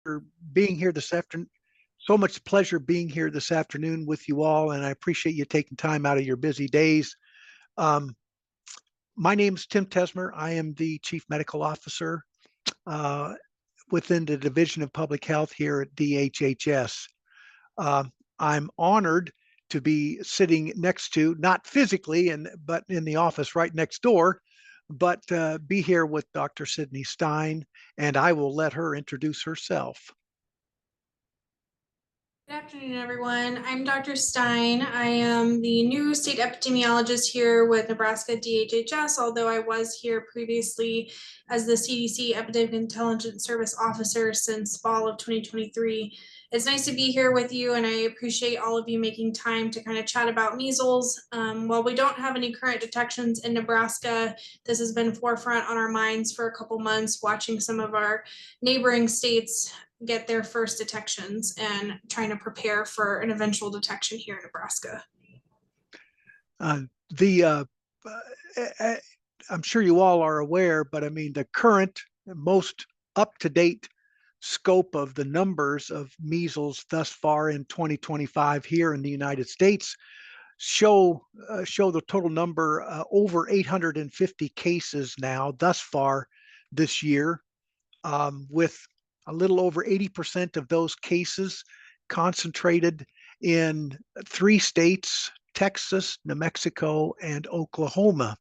for being here this afternoon. So much pleasure being here this afternoon with you all, and I appreciate you taking time out of your busy days. Um, my name is Tim Tesmer. I am the Chief Medical Officer uh, within the Division of Public Health here at DHHS. Uh, I'm honored to be sitting next to, not physically, but in the office right next door, but be here with Dr. Sydney Stein, and I will let her introduce herself. Good afternoon, everyone. I'm Dr. Stein. I am the new state epidemiologist here with Nebraska DHHS, although I was here previously as the CDC Epidemic Intelligence Service Officer since fall of 2023. It's nice to be here with you, and I appreciate all of you making time to kind of chat about measles. While we don't have any current detections in Nebraska, this has been forefront on our minds for a couple months, watching some of our neighboring states get their first detections and trying to prepare for an eventual detection here in Nebraska. The I'm sure you all are aware, but I mean the current most up-to-date scope of the numbers of measles thus far in 2025 here in the United States show the total number over 850 cases now thus far this year, with a little over 80% of those cases concentrated in 3 states: Texas, New Mexico, and Oklahoma.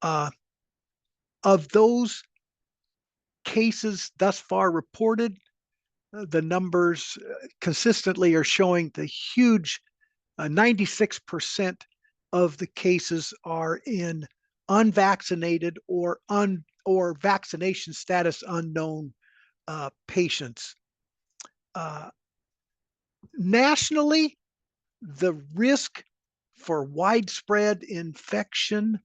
Of those cases thus far reported, the numbers consistently are showing the huge 96% of the cases are in unvaccinated or vaccination status unknown patients. Nationally, the risk for widespread infection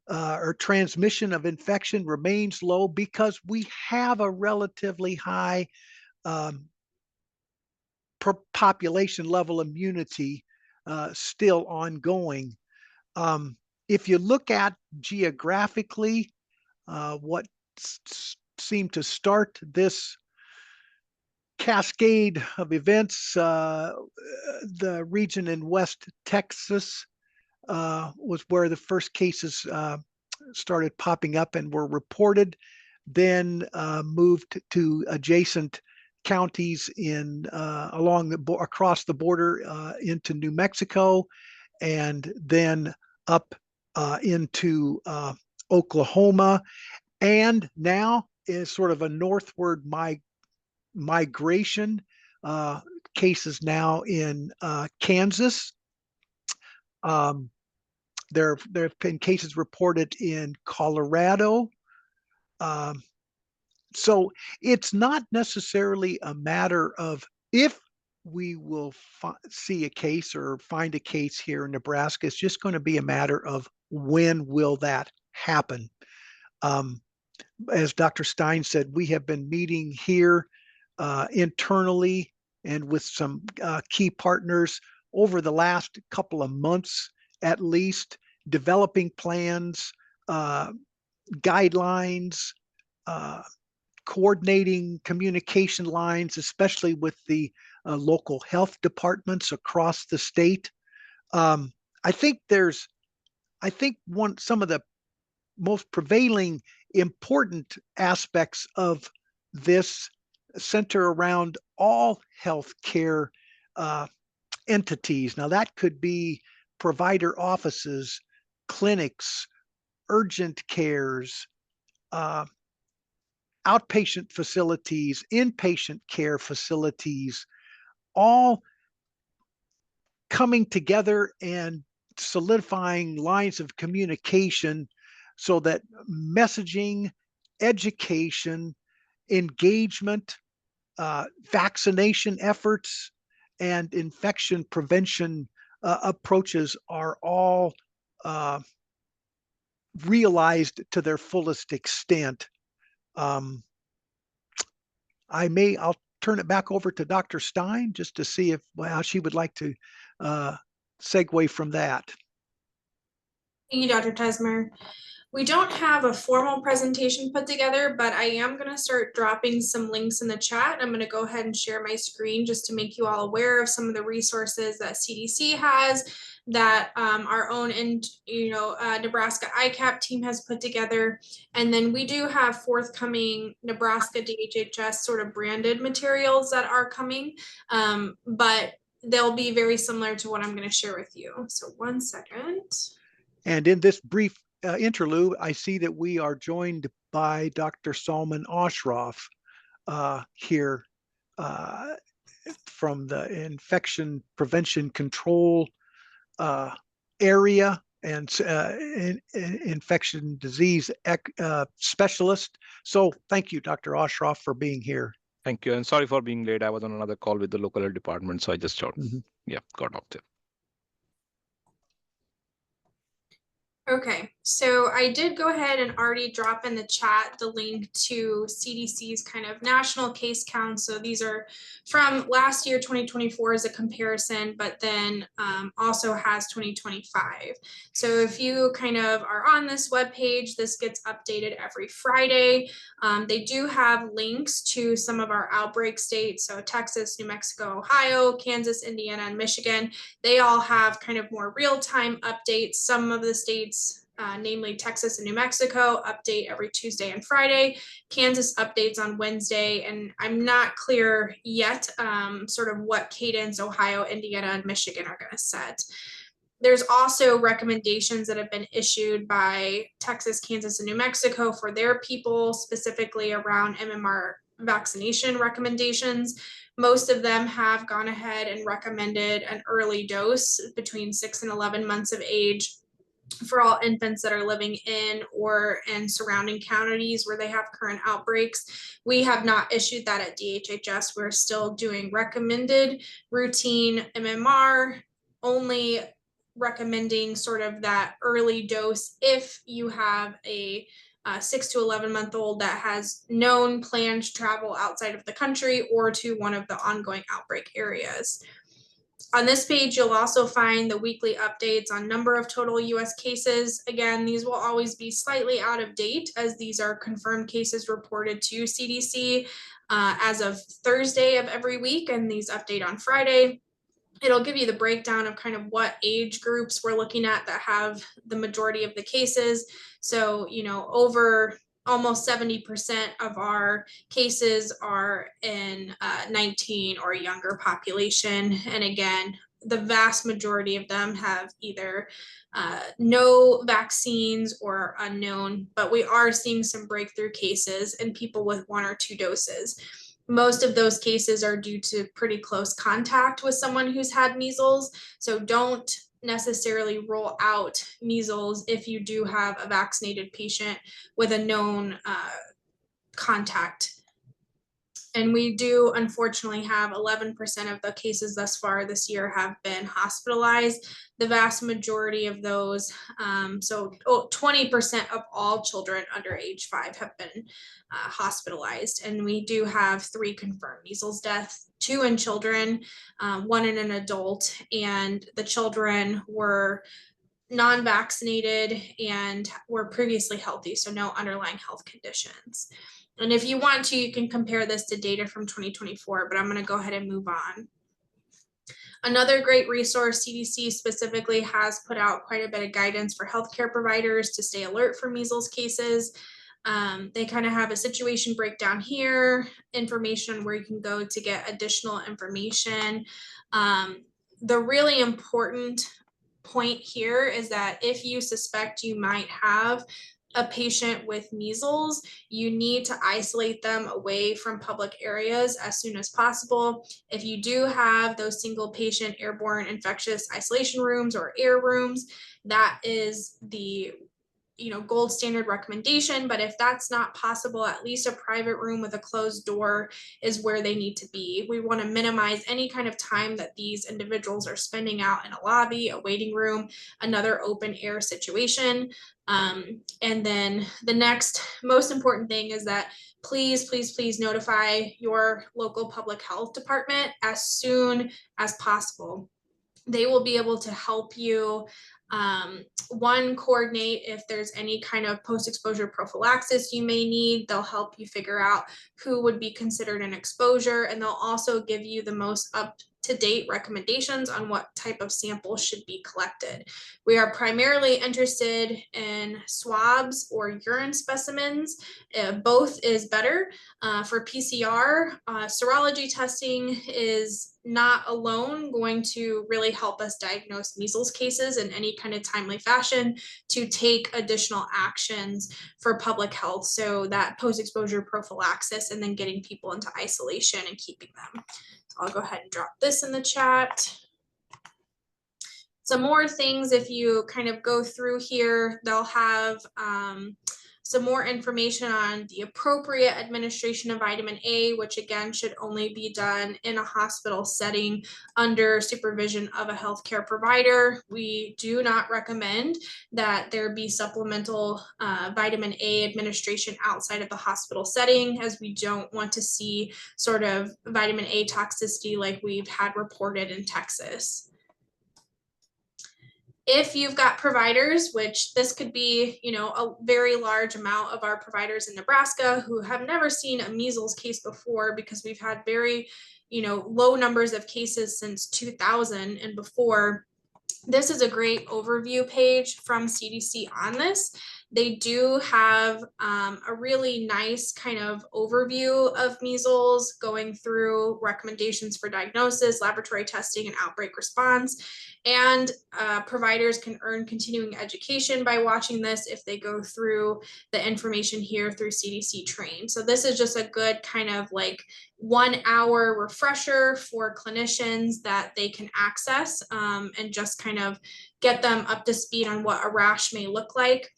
or transmission of infection remains low because we have a relatively high population level immunity still ongoing. If you look at geographically, what seemed to start this cascade of events, the region in West Texas was where the first cases started popping up and were reported, then moved to adjacent counties in across the border into New Mexico, and then up into Oklahoma, and now is sort of a northward migration. Cases now in Kansas. There have been cases reported in Colorado. So it's not necessarily a matter of if we will see a case or find a case here in Nebraska. It's just going to be a matter of when will that happen. As Dr. Stein said, we have been meeting here internally and with some key partners over the last couple of months, at least, developing plans, guidelines, coordinating communication lines, especially with the local health departments across the state. I think some of the most prevailing important aspects of this center around all healthcare entities. Now, that could be provider offices, clinics, urgent cares, outpatient facilities, inpatient care facilities, all coming together and solidifying lines of communication so that messaging, education, engagement, vaccination efforts, and infection prevention approaches are all realized to their fullest extent. I'll turn it back over to Dr. Stein just to see how she would like to segue from that. Thank you, Dr. Tesmer. We don't have a formal presentation put together, but I am going to start dropping some links in the chat. I'm going to go ahead and share my screen just to make you all aware of some of the resources that CDC has, that our own and Nebraska ICAP team has put together. And then we do have forthcoming Nebraska DHHS sort of branded materials that are coming, but they'll be very similar to what I'm going to share with you. So 1 second. And in this brief interlude, I see that we are joined by Dr. Salman Ashraf here from the infection prevention control area and infection disease specialist. So thank you, Dr. Ashraf, for being here. Thank you. And sorry for being late. I was on another call with the local health department, so I just got off there. Okay, so I did go ahead and already drop in the chat the link to CDC's kind of national case count. So these are from last year, 2024 as a comparison, but then also has 2025. So if you kind of are on this webpage, this gets updated every Friday. They do have links to some of our outbreak states. So Texas, New Mexico, Ohio, Kansas, Indiana, and Michigan. They all have kind of more real-time updates. Some of the states, namely Texas and New Mexico, update every Tuesday and Friday. Kansas updates on Wednesday, and I'm not clear yet sort of what cadence Ohio, Indiana, and Michigan are going to set. There's also recommendations that have been issued by Texas, Kansas, and New Mexico for their people, specifically around MMR vaccination recommendations. Most of them have gone ahead and recommended an early dose between 6 and 11 months of age for all infants that are living in or in surrounding counties where they have current outbreaks. We have not issued that at DHHS. We're still doing recommended routine MMR, only recommending sort of that early dose if you have a 6 to 11-month-old that has known planned travel outside of the country or to one of the ongoing outbreak areas. On this page, you'll also find the weekly updates on number of total US cases. Again, these will always be slightly out of date as these are confirmed cases reported to CDC as of Thursday of every week, and these update on Friday. It'll give you the breakdown of kind of what age groups we're looking at that have the majority of the cases. So, over almost 70% of our cases are in 19 or younger population. And again, the vast majority of them have either no vaccines or unknown, but we are seeing some breakthrough cases in people with 1 or 2 doses. Most of those cases are due to pretty close contact with someone who's had measles. So don't necessarily rule out measles if you do have a vaccinated patient with a known contact. And we do unfortunately have 11% of the cases thus far this year have been hospitalized. The vast majority of those, 20% of all children under age 5 have been hospitalized. And we do have 3 confirmed measles deaths, 2 in children, 1 in an adult, and the children were non-vaccinated and were previously healthy, so no underlying health conditions. And if you want to, you can compare this to data from 2024, but I'm going to go ahead and move on. Another great resource, CDC specifically has put out quite a bit of guidance for healthcare providers to stay alert for measles cases. They kind of have a situation breakdown here, information where you can go to get additional information. The really important point here is that if you suspect you might have a patient with measles, you need to isolate them away from public areas as soon as possible. If you do have those single patient airborne infectious isolation rooms or air rooms, that is the gold standard recommendation. But if that's not possible, at least a private room with a closed door is where they need to be. We want to minimize any kind of time that these individuals are spending out in a lobby, a waiting room, another open air situation. And then the next most important thing is that please notify your local public health department as soon as possible. They will be able to help you One, coordinate if there's any kind of post-exposure prophylaxis you may need. They'll help you figure out who would be considered an exposure, and they'll also give you the most up-to-date recommendations on what type of samples should be collected. We are primarily interested in swabs or urine specimens. Both is better. For PCR, serology testing is not alone going to really help us diagnose measles cases in any kind of timely fashion to take additional actions for public health. So that post-exposure prophylaxis and then getting people into isolation and keeping them. So I'll go ahead and drop this in the chat. Some more things, if you kind of go through here, they'll have some more information on the appropriate administration of vitamin A, which again should only be done in a hospital setting under supervision of a healthcare provider. We do not recommend that there be supplemental vitamin A administration outside of the hospital setting, as we don't want to see sort of vitamin A toxicity like we've had reported in Texas. If you've got providers, which this could be, you know, a very large amount of our providers in Nebraska who have never seen a measles case before, because we've had very, you know, low numbers of cases since 2000 and before. This is a great overview page from CDC on this. They do have a really nice kind of overview of measles, going through recommendations for diagnosis, laboratory testing, and outbreak response. And providers can earn continuing education by watching this if they go through the information here through CDC Train. So this is just a good kind of like 1 hour refresher for clinicians that they can access and just kind of get them up to speed on what a rash may look like.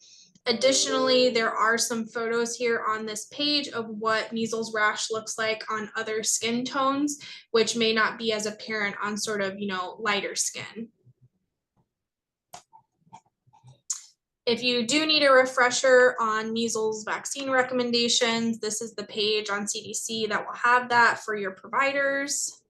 Additionally, there are some photos here on this page of what measles rash looks like on other skin tones, which may not be as apparent on sort of, you know, lighter skin. If you do need a refresher on measles vaccine recommendations, this is the page on CDC that will have that for your providers.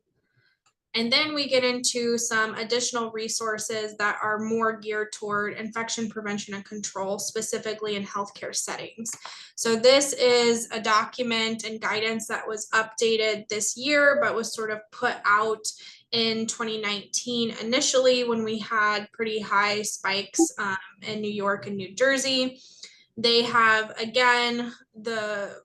And then we get into some additional resources that are more geared toward infection prevention and control, specifically in healthcare settings. So this is a document and guidance that was updated this year, but was sort of put out in 2019 initially when we had pretty high spikes in New York and New Jersey. They have, again, the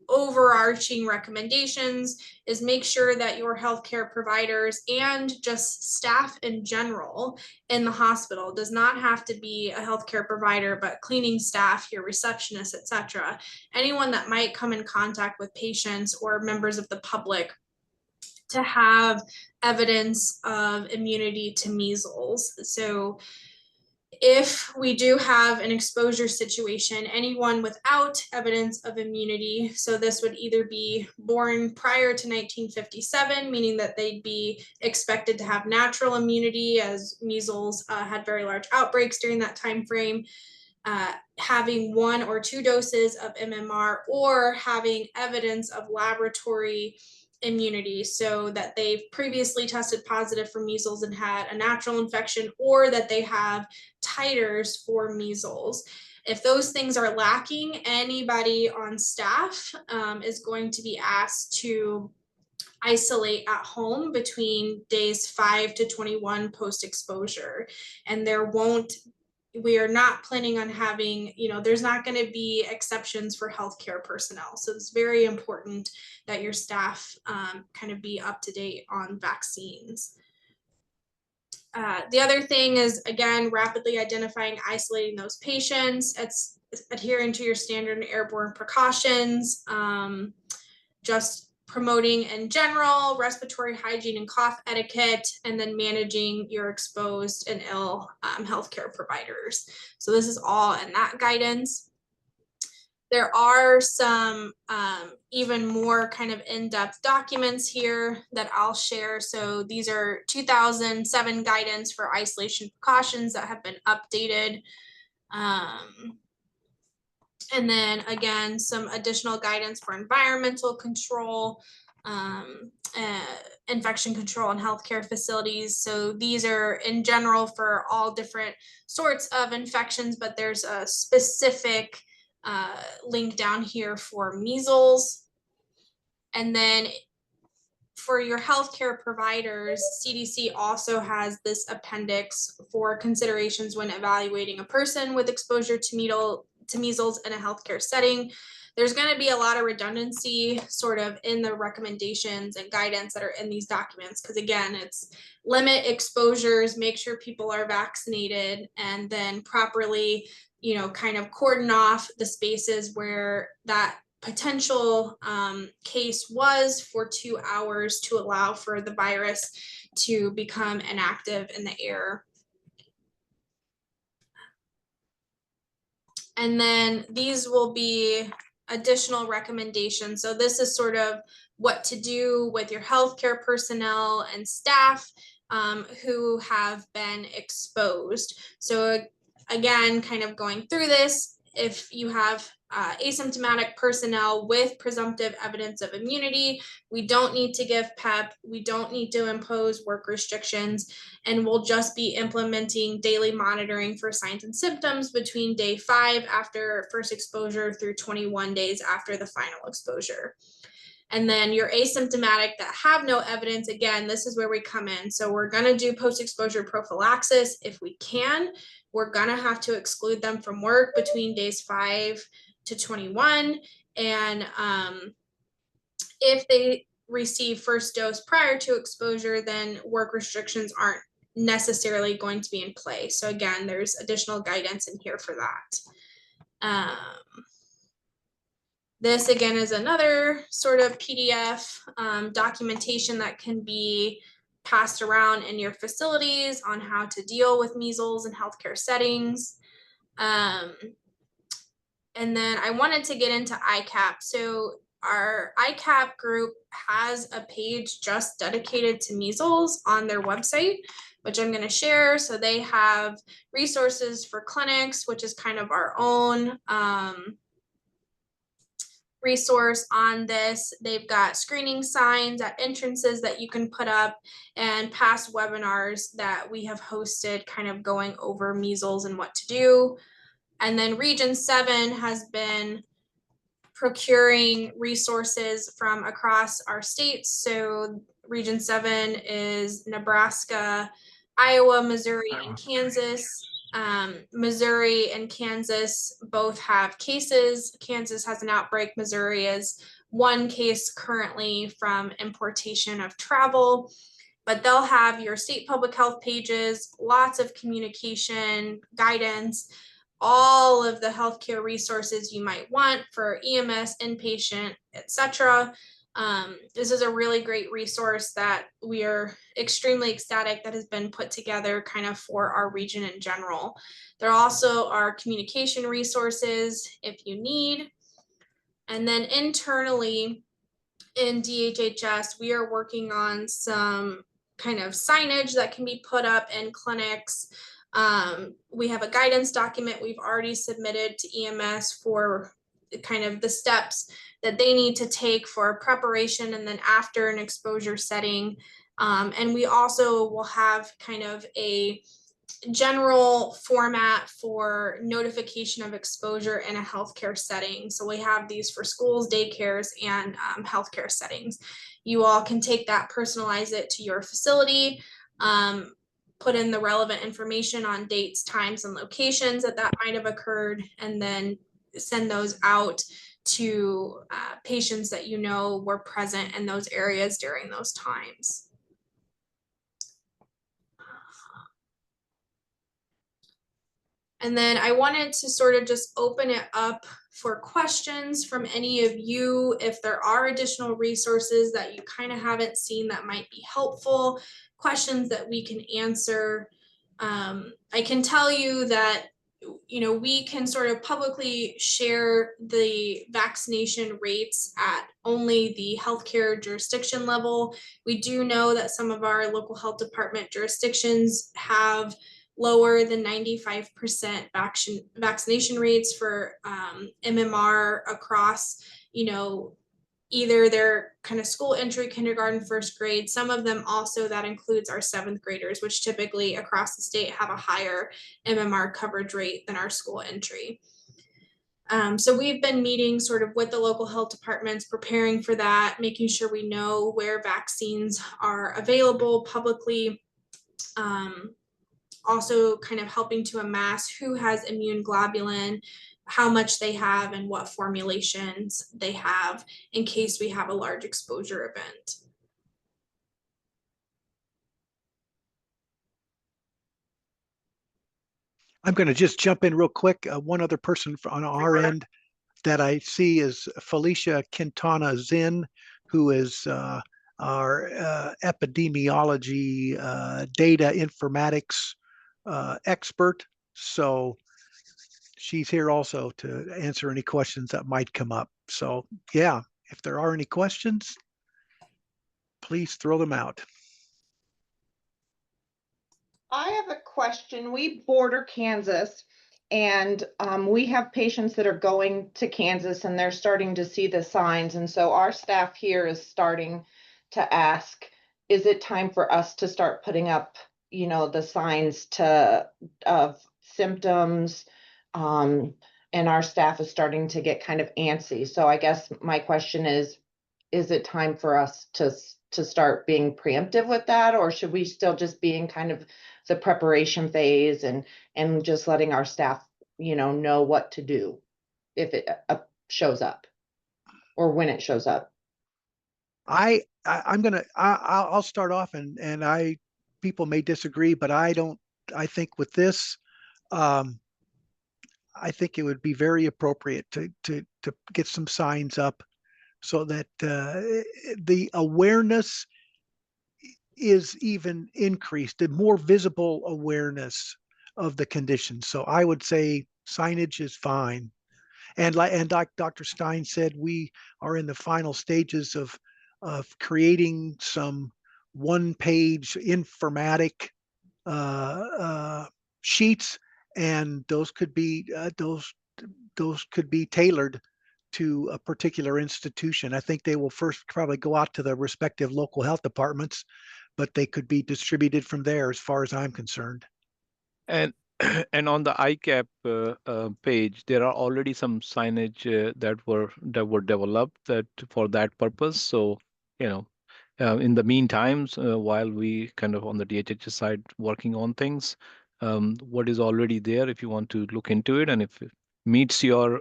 overarching recommendations is make sure that your healthcare providers and just staff in general in the hospital, does not have to be a healthcare provider, but cleaning staff, your receptionists, etc., anyone that might come in contact with patients or members of the public, to have evidence of immunity to measles. So if we do have an exposure situation, anyone without evidence of immunity, so this would either be born prior to 1957, meaning that they'd be expected to have natural immunity, as measles had very large outbreaks during that time frame, having 1 or 2 doses of MMR, or having evidence of laboratory immunity, so that they've previously tested positive for measles and had a natural infection, or that they have titers for measles. If those things are lacking, anybody on staff is going to be asked to isolate at home between days 5 to 21 post-exposure. And we are not planning on having, there's not going to be exceptions for healthcare personnel. So it's very important that your staff kind of be up to date on vaccines. The other thing is, again, rapidly identifying, isolating those patients. It's adhering to your standard airborne precautions, just promoting in general respiratory hygiene and cough etiquette, and then managing your exposed and ill healthcare providers. So this is all in that guidance. There are some even more kind of in-depth documents here that I'll share. So these are 2007 guidance for isolation precautions that have been updated. And then again, some additional guidance for environmental control. infection control and healthcare facilities. So these are in general for all different sorts of infections, but there's a specific link down here for measles. And then for your healthcare providers, CDC also has this appendix for considerations when evaluating a person with exposure to measles in a healthcare setting. There's going to be a lot of redundancy sort of in the recommendations and guidance that are in these documents, because again, it's limit exposures, make sure people are vaccinated, and then properly, you know, kind of cordon off the spaces where that potential case was for 2 hours to allow for the virus to become inactive in the air. And then these will be additional recommendations. So this is sort of what to do with your healthcare personnel and staff who have been exposed. So again, kind of going through this, if you have asymptomatic personnel with presumptive evidence of immunity, we don't need to give PEP, we don't need to impose work restrictions, and we'll just be implementing daily monitoring for signs and symptoms between day 5 after first exposure through 21 days after the final exposure. And then your asymptomatic that have no evidence, again, this is where we come in. So we're going to do post-exposure prophylaxis if we can. We're going to have to exclude them from work between days 5 to 21. And if they receive first dose prior to exposure, then work restrictions aren't necessarily going to be in play. So again, there's additional guidance in here for that. This again is another sort of PDF documentation that can be passed around in your facilities on how to deal with measles in healthcare settings. And then I wanted to get into ICAP. So our ICAP group has a page just dedicated to measles on their website, which I'm going to share. So they have resources for clinics, which is kind of our own resource on this. They've got screening signs at entrances that you can put up, and past webinars that we have hosted kind of going over measles and what to do. And then Region 7 has been procuring resources from across our states. So Region 7 is Nebraska, Iowa, Missouri, and Kansas. Missouri and Kansas both have cases. Kansas has an outbreak. Missouri is one case currently from importation of travel, but they'll have your state public health pages, lots of communication, guidance, all of the healthcare resources you might want for EMS, inpatient, etc. This is a really great resource that we are extremely ecstatic that has been put together kind of for our region in general. There also are communication resources if you need. And then internally in DHHS, we are working on some kind of signage that can be put up in clinics. We have a guidance document we've already submitted to EMS for kind of the steps that they need to take for preparation and then after an exposure setting. And we also will have kind of a general format for notification of exposure in a healthcare setting. So we have these for schools, daycares, and healthcare settings. You all can take that, personalize it to your facility, put in the relevant information on dates, times, and locations that might have occurred, and then send those out to patients that you know were present in those areas during those times. And then I wanted to sort of just open it up for questions from any of you. If there are additional resources that you kind of haven't seen that might be helpful, questions that we can answer. I can tell you that, you know, we can sort of publicly share the vaccination rates at only the healthcare jurisdiction level. We do know that some of our local health department jurisdictions have lower than 95% vaccination rates for MMR across, you know, either their kind of school entry, kindergarten, first grade. Some of them also, that includes our 7th graders, which typically across the state have a higher MMR coverage rate than our school entry. So we've been meeting sort of with the local health departments, preparing for that, making sure we know where vaccines are available publicly. Also kind of helping to amass who has immune globulin, how much they have, and what formulations they have in case we have a large exposure event. I'm going to just jump in real quick. One other person on our end that I see is Felicia Quintana Zinn, who is our epidemiology data informatics expert. So she's here also to answer any questions that might come up. So yeah, if there are any questions, please throw them out. I have a question. We border Kansas, and we have patients that are going to Kansas and they're starting to see the signs. And so our staff here is starting to ask, is it time for us to start putting up, the signs of symptoms? And our staff is starting to get kind of antsy. So I guess my question is it time for us to start being preemptive with that, or should we still just be in kind of the preparation phase and just letting our staff, know what to do if it shows up or when it shows up? I'll start off and people may disagree, but I think with this, I think it would be very appropriate to get some signs up so that the awareness is even increased, the more visible awareness of the condition. So I would say signage is fine. And like Dr. Stein said, we are in the final stages of creating some one-page informatic sheets, and those could be tailored to a particular institution. I think they will first probably go out to the respective local health departments, but they could be distributed from there as far as I'm concerned. And and on the ICAP page, there are already some signage that were developed that for that purpose. So, in the meantime, while we kind of on the DHHS side working on things, what is already there, if you want to look into it, and if it meets your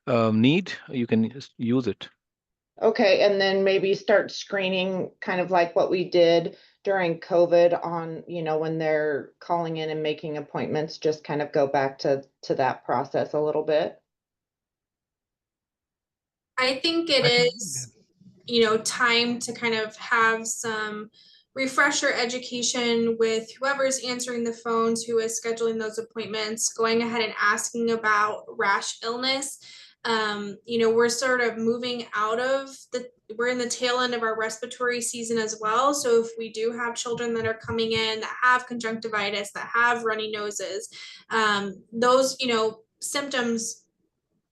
need, you can use it. Okay, and then maybe start screening kind of like what we did during COVID on, when they're calling in and making appointments, just kind of go back to that process a little bit. I think it is, time to kind of have some refresher education with whoever's answering the phones, who is scheduling those appointments, going ahead and asking about rash illness. We're sort of moving out of we're in the tail end of our respiratory season as well. So if we do have children that are coming in that have conjunctivitis, that have runny noses, those, symptoms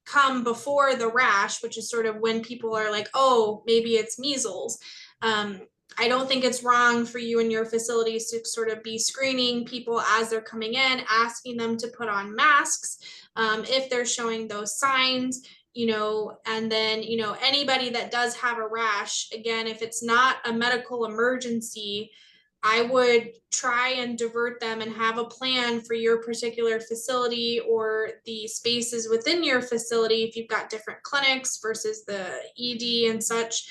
come before the rash, which is sort of when people are like, oh, maybe it's measles. I don't think it's wrong for you and your facilities to sort of be screening people as they're coming in, asking them to put on masks if they're showing those signs, and then, anybody that does have a rash, again, if it's not a medical emergency, I would try and divert them and have a plan for your particular facility or the spaces within your facility, if you've got different clinics versus the ED and such,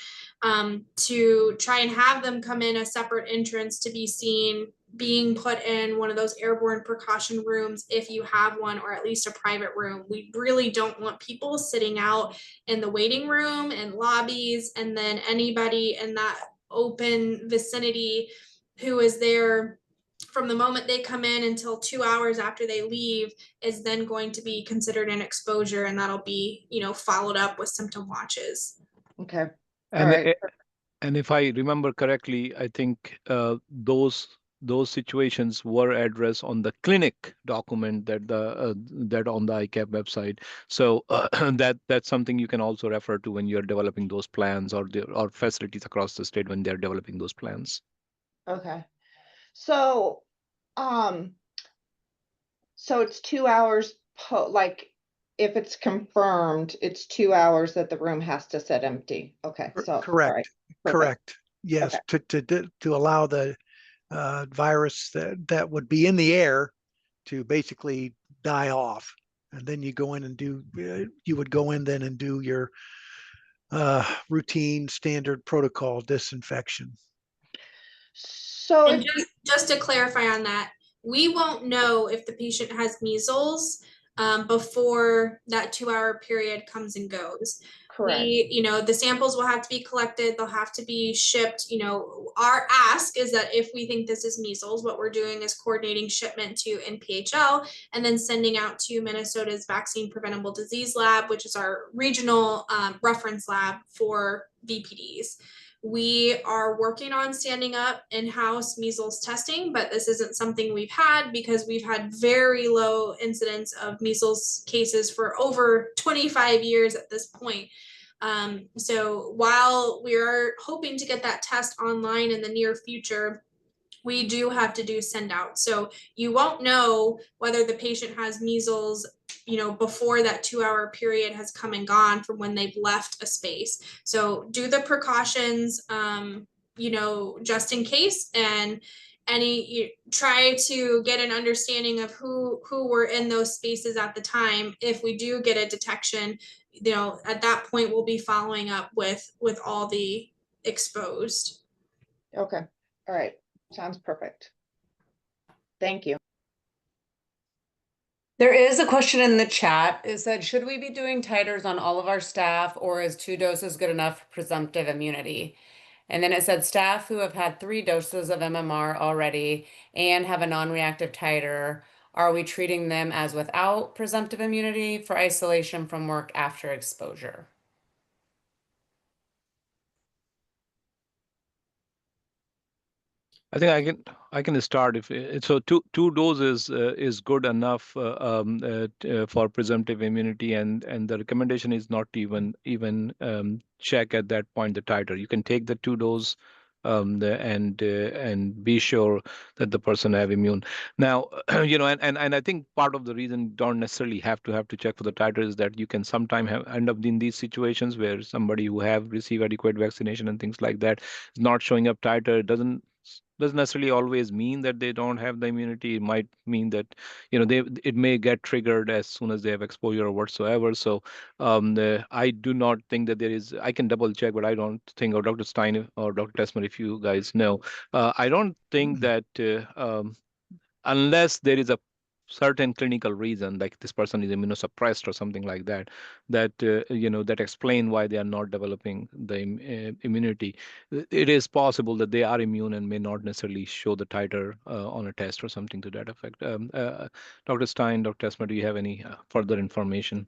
to try and have them come in a separate entrance to be seen, being put in one of those airborne precaution rooms if you have one, or at least a private room. We really don't want people sitting out in the waiting room and lobbies, and then anybody in that open vicinity who is there from the moment they come in until 2 hours after they leave is then going to be considered an exposure, and that'll be, followed up with symptom watches. Okay. And All right. and if I remember correctly, I think those those situations were addressed on the clinic document that that on the ICAP website. So that's something you can also refer to when you're developing those plans, or facilities across the state when they're developing those plans. Okay. So, so it's 2 hours like if it's confirmed, it's 2 hours that the room has to sit empty. Okay. So, all Correct. right. Perfect. Correct. Yes, to allow the virus that would be in the air to basically die off, and then you go in and do you would go in then and do your routine standard protocol disinfection. So And just to clarify on that, we won't know if the patient has measles before that 2-hour period comes and goes. correct. The samples will have to be collected, they'll have to be shipped. Our ask is that if we think this is measles, what we're doing is coordinating shipment to NPHL and then sending out to Minnesota's Vaccine Preventable Disease Lab, which is our regional reference lab for VPDs. We are working on standing up in-house measles testing, but this isn't something we've had because we've had very low incidence of measles cases for over 25 years at this point. So while we are hoping to get that test online in the near future, we do have to do send out. So you won't know whether the patient has measles, before that 2-hour period has come and gone from when they've left a space. So do the precautions, just in case, and try to get an understanding of who were in those spaces at the time. If we do get a detection, at that point we'll be following up with all the exposed. Okay. All right. Sounds perfect. Thank you. There is a question in the chat. It said, should we be doing titers on all of our staff, or is 2 doses good enough for presumptive immunity? And then it said staff who have had 3 doses of MMR already and have a non-reactive titer, are we treating them as without presumptive immunity for isolation from work after exposure? I think I can start if so. Two doses is good enough for presumptive immunity, and the recommendation is not even check at that point the titer. You can take the 2 dose and be sure that the person have immune. Now, and I think part of the reason you don't necessarily have to check for the titer is that you can sometimes end up in these situations where somebody who have received adequate vaccination and things like that is not showing up titer. It doesn't necessarily always mean that they don't have the immunity. It might mean that it may get triggered as soon as they have exposure or whatsoever. So I do not think that there is. I can double check, but I don't think, or Dr. Stein or Dr. Tessmer, if you guys know, I don't think that unless there is a certain clinical reason, like this person is immunosuppressed or something like that, that explain why they are not developing the immunity. It is possible that they are immune and may not necessarily show the titer on a test or something to that effect. Dr. Stein, Dr. Esmer, do you have any further information?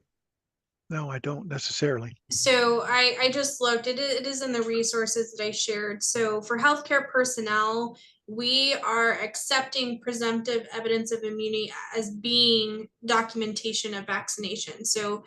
No, I don't necessarily. So I just looked, it is in the resources that I shared. So for healthcare personnel, we are accepting presumptive evidence of immunity as being documentation of vaccination. So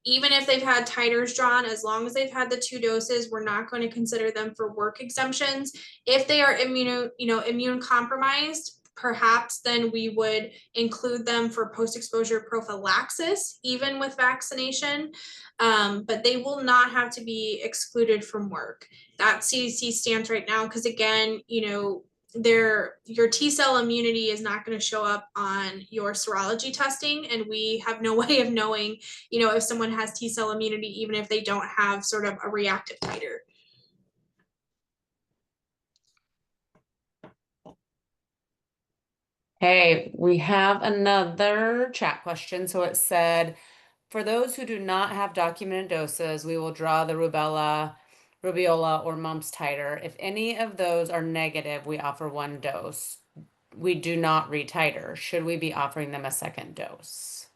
even if they've had titers drawn, as long as they've had the 2 doses, we're not going to consider them for work exemptions. If they are immune compromised, perhaps then we would include them for post-exposure prophylaxis, even with vaccination. But they will not have to be excluded from work. That CDC stance right now, because again, your T-cell immunity is not going to show up on your serology testing, and we have no way of knowing, if someone has T-cell immunity, even if they don't have sort of a reactive titer. Hey, we have another chat question. So it said, for those who do not have documented doses, we will draw the rubella, or mumps titer. If any of those are negative, we offer 1 dose. We do not retiter. Should we be offering them a 2nd dose?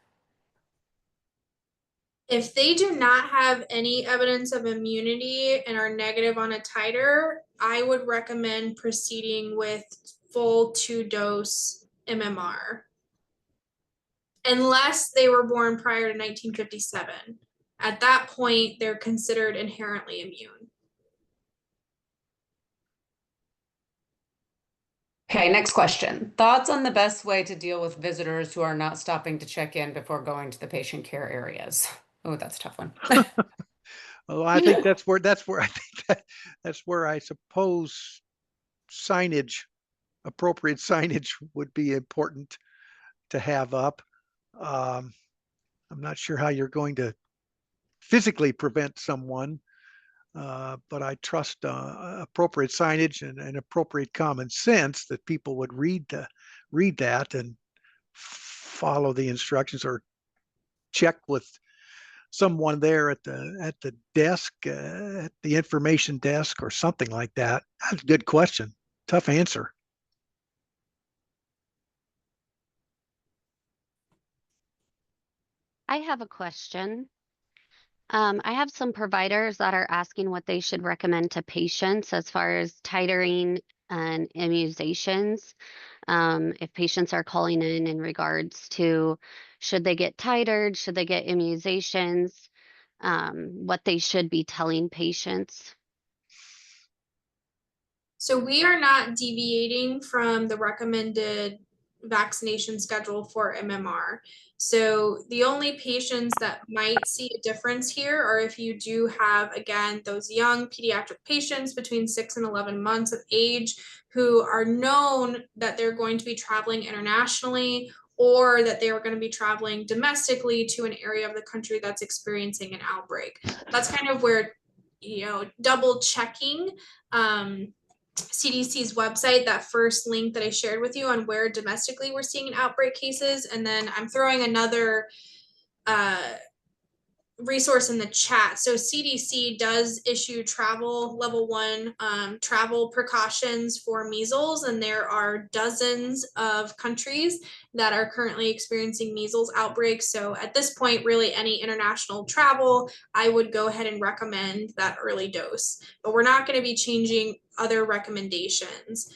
If they do not have any evidence of immunity and are negative on a titer, I would recommend proceeding with full 2-dose MMR. Unless they were born prior to 1957. At that point, they're considered inherently immune. Okay, next question. Thoughts on the best way to deal with visitors who are not stopping to check in before going to the patient care areas? Oh, that's a tough one. Oh, I think that's where I think that's where I suppose signage, appropriate signage would be important to have up. I'm not sure how you're going to physically prevent someone, but I trust appropriate signage and appropriate common sense that people would read that and follow the instructions or check with someone there at the desk, at the information desk or something like that. That's a good question. Tough answer. I have a question. I have some providers that are asking what they should recommend to patients as far as titering and immunizations. If patients are calling in regards to should they get titered, should they get immunizations, what they should be telling patients. So we are not deviating from the recommended vaccination schedule for MMR. So the only patients that might see a difference here are if you do have, again, those young pediatric patients between 6 and 11 months of age who are known that they're going to be traveling internationally or that they are going to be traveling domestically to an area of the country that's experiencing an outbreak. That's kind of where, double checking CDC's website, that first link that I shared with you on where domestically we're seeing outbreak cases. And then I'm throwing another resource in the chat. So CDC does issue travel level 1 travel precautions for measles, and there are dozens of countries that are currently experiencing measles outbreaks. So at this point, really any international travel, I would go ahead and recommend that early dose, but we're not going to be changing other recommendations.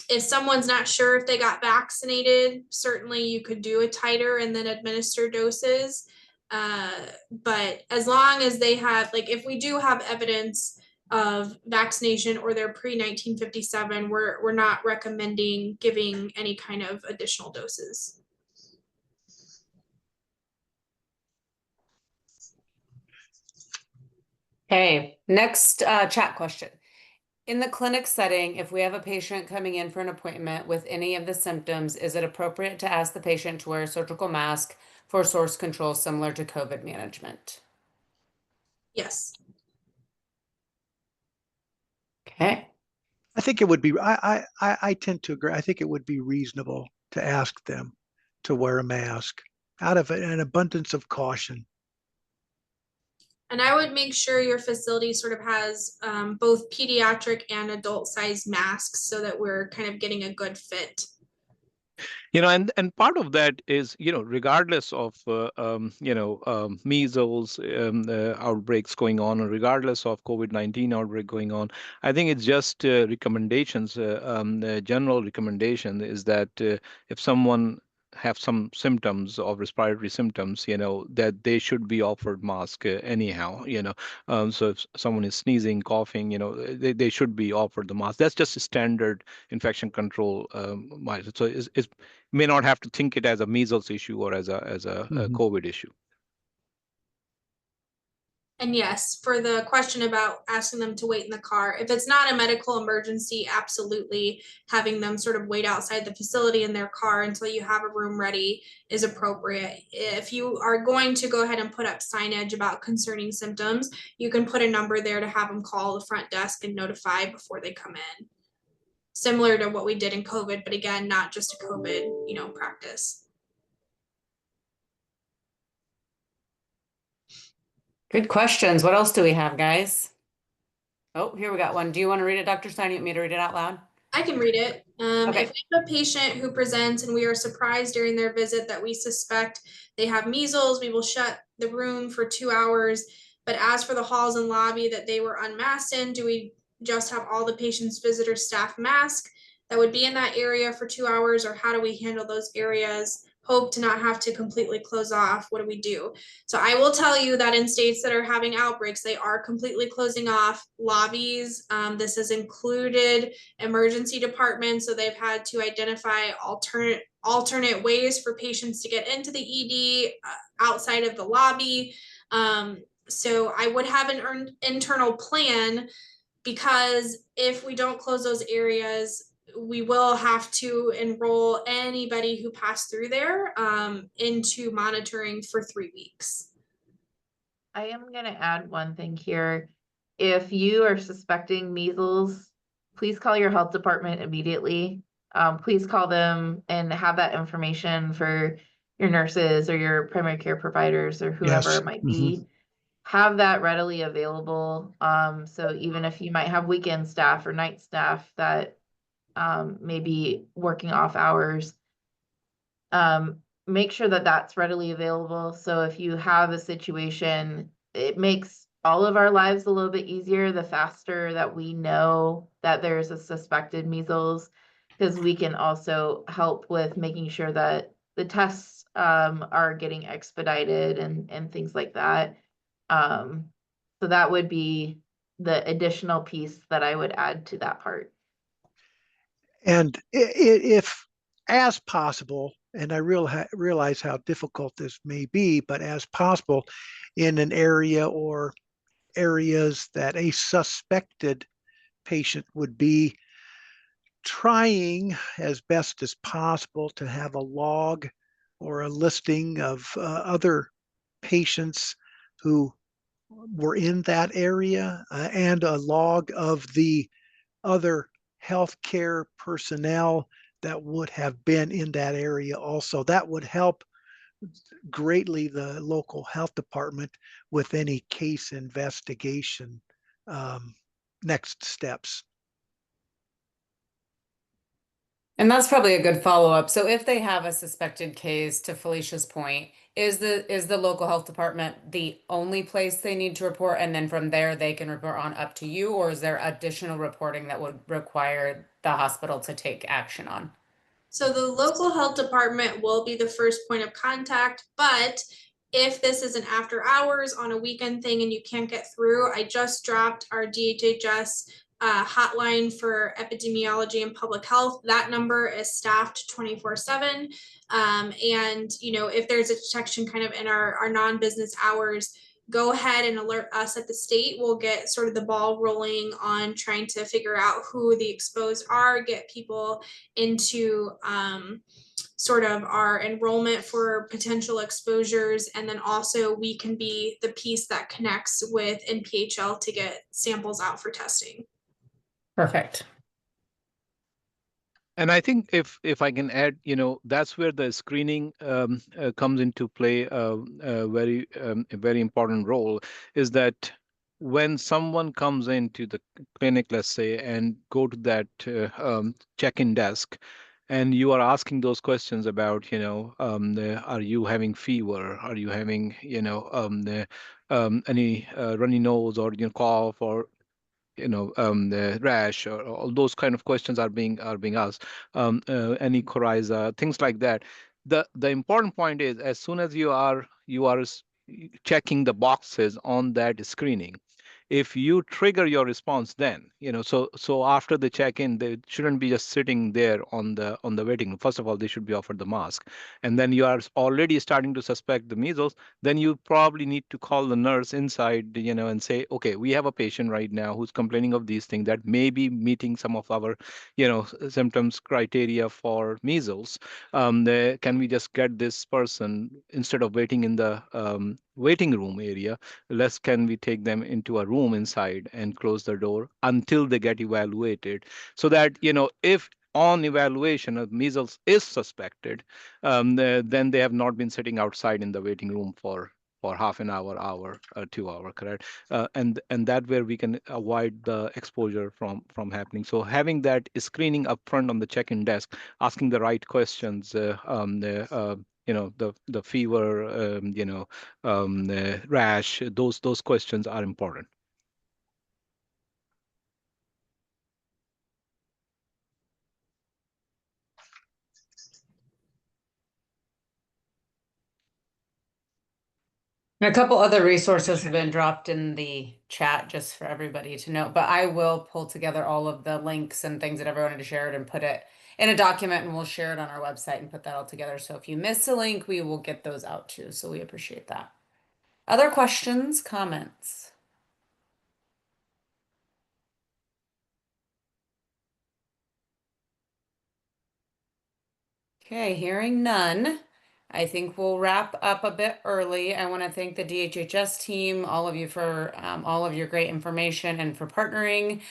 If someone's not sure if they got vaccinated, certainly you could do a titer and then administer doses. But as long as they have, like, if we do have evidence of vaccination or they're pre-1957, we're not recommending giving any kind of additional doses. Okay, next chat question. In the clinic setting, if we have a patient coming in for an appointment with any of the symptoms, is it appropriate to ask the patient to wear a surgical mask for source control similar to COVID management? Yes. Okay. I think it would be, I tend to agree. I think it would be reasonable to ask them to wear a mask out of an abundance of caution. And I would make sure your facility sort of has both pediatric and adult size masks so that we're kind of getting a good fit. And part of that is, regardless of, measles outbreaks going on, or regardless of COVID-19 outbreak going on, I think it's just recommendations. The general recommendation is that if someone have some symptoms of respiratory symptoms, that they should be offered mask anyhow, so if someone is sneezing, coughing, they should be offered the mask. That's just a standard infection control measure. So it's may not have to think it as a measles issue or as a COVID issue. And yes, for the question about asking them to wait in the car, if it's not a medical emergency, absolutely having them sort of wait outside the facility in their car until you have a room ready is appropriate. If you are going to go ahead and put up signage about concerning symptoms, you can put a number there to have them call the front desk and notify before they come in. Similar to what we did in COVID, but again, not just a COVID, practice. Good questions. What else do we have, guys? Oh, here we got one. Do you want to read it, Dr. Stein? You want me to read it out loud? I can read it. Okay. If we have a patient who presents and we are surprised during their visit that we suspect they have measles, we will shut the room for 2 hours. But as for the halls and lobby that they were unmasked in, do we just have all the patient's visitor staff mask that would be in that area for 2 hours, or how do we handle those areas? Hope to not have to completely close off. What do we do? So I will tell you that in states that are having outbreaks, they are completely closing off lobbies. This has included emergency departments, so they've had to identify alternate ways for patients to get into the ED outside of the lobby. So I would have an internal plan, because if we don't close those areas, we will have to enroll anybody who passed through there into monitoring for 3 weeks. I am going to add one thing here. If you are suspecting measles, please call your health department immediately. Please call them and have that information for your nurses or your primary care providers or whoever Yes. it might be. Have that readily available. So even if you might have weekend staff or night staff that may be working off hours, make sure that that's readily available. So if you have a situation, it makes all of our lives a little bit easier the faster that we know that there's a suspected measles, because we can also help with making sure that the tests are getting expedited and things like that. So that would be the additional piece that I would add to that part. And if, as possible, and I realize how difficult this may be, but as possible, in an area or areas that a suspected patient would be, trying as best as possible to have a log or a listing of other patients who were in that area and a log of the other healthcare personnel that would have been in that area also. That would help greatly the local health department with any case investigation next steps. And that's probably a good follow-up. So if they have a suspected case, to Felicia's point, is the local health department the only place they need to report, and then from there they can report on up to you, or is there additional reporting that would require the hospital to take action on? So the local health department will be the first point of contact, but if this is an after hours on a weekend thing and you can't get through, I just dropped our DHHS hotline for epidemiology and public health. That number is staffed 24/7. And if there's a detection kind of in our non-business hours, go ahead and alert us at the state. We'll get sort of the ball rolling on trying to figure out who the exposed are, get people into sort of our enrollment for potential exposures. And then also we can be the piece that connects with NPHL to get samples out for testing. Perfect. And I think if I can add, that's where the screening comes into play. A very important role is that when someone comes into the clinic, let's say, and go to that check-in desk, and you are asking those questions about, are you having fever? Are you having, any runny nose or cough or the rash, or all those kind of questions are being asked, any coryza, things like that. The important point is, as soon as you are checking the boxes on that screening, if you trigger your response, then so after the check-in, they shouldn't be just sitting there on the waiting room. First of all, they should be offered the mask, and then you are already starting to suspect the measles. Then you probably need to call the nurse inside, and say, okay, we have a patient right now who's complaining of these things that may be meeting some of our symptoms criteria for measles. Can we just get this person, instead of waiting in the waiting room area, can we take them into a room inside and close the door until they get evaluated, so that if on evaluation of measles is suspected, then they have not been sitting outside in the waiting room for half an hour, 2 hour, correct? And that where we can avoid the exposure from happening. So having that screening up front on the check-in desk, asking the right questions, the fever, the rash, those questions are important. And a couple other resources have been dropped in the chat just for everybody to know, but I will pull together all of the links and things that everyone had shared and put it in a document, and we'll share it on our website and put that all together. So if you miss a link, we will get those out too. So we appreciate that. Other questions, comments? Okay, hearing none, I think we'll wrap up a bit early. I want to thank the DHHS team, all of you for all of your great information and for partnering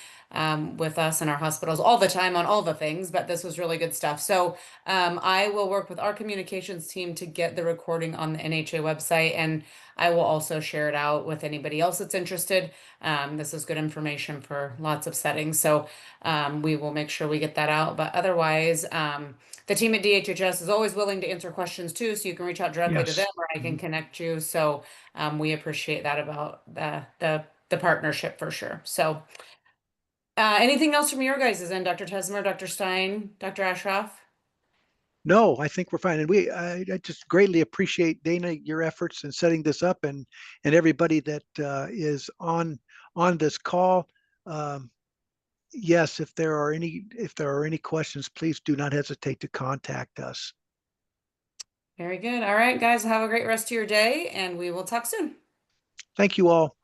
with us and our hospitals all the time on all the things, but this was really good stuff. So I will work with our communications team to get the recording on the NHA website, and I will also share it out with anybody else that's interested. This is good information for lots of settings, so we will make sure we get that out. But otherwise, the team at DHHS is always willing to answer questions too, so you can reach out directly to Yes. them, or I can connect you. So we appreciate that about the partnership for sure. So anything else from your guys' end, Dr. Tesmer, Dr. Stein, Dr. Ashroff? No, I think we're fine. And I just greatly appreciate, Dana, your efforts in setting this up, and everybody that is on this call. Yes, if there are any questions, please do not hesitate to contact us. Very good. All right, guys, have a great rest of your day, and we will talk soon. Thank you all.